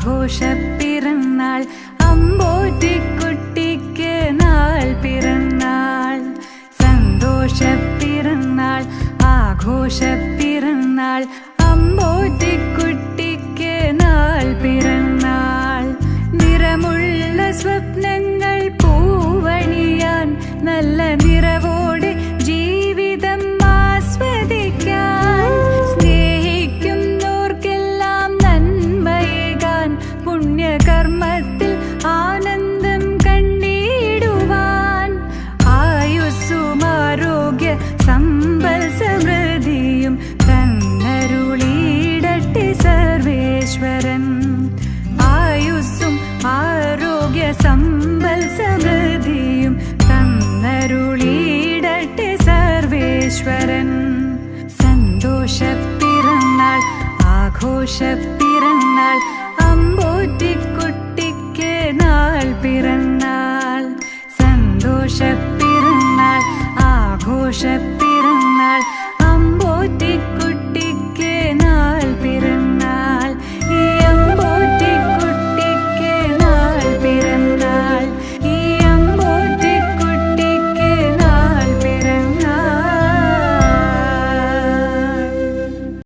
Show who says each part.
Speaker 1: ആഘോഷപ്പിറന്നാൾ അമ്പോറ്റിക്കുട്ടിക്ക് നാൾ പിറന്നാൾ സന്തോഷപ്പിറന്നാൾ ആഘോഷപ്പിറന്നാൾ അമ്പോറ്റിക്കുട്ടിക്ക് നാൾ പിറന്നാൾ നിറമുള്ള സ്വപ്നങ്ങൾ പൂവണിയാൻ നല്ല നിറവോടെ ജീവിതം ആസ്വദിക്കാൻ സ്നേഹിക്കുന്നോർക്കെല്ലാം നന്മയേകാൻ പുണ്യകർമ്മത്തിൽ ആനന്ദം കണ്ടിടുവാൻ ആയുസ്സും ആരോഗ്യ സമ്പൽ സമൃദ്ധിയും തന്നരുളിയിടട്ടെ സർവേശ്വരൻ ആയുസ്സും ആരോഗ്യ സമ്പൽ സമൃദ്ധിയും തന്നരുളിയിടട്ടെ സർവേശ്വരൻ സന്തോഷപ്പിറന്നാൾ ആഘോഷപ്പിറന്നാൾ അമ്പോറ്റിക്കുട്ടിക്ക് നാൾ പിറന്നാൾ സന്തോഷപ്പിറന്നാൾ ആഘോഷ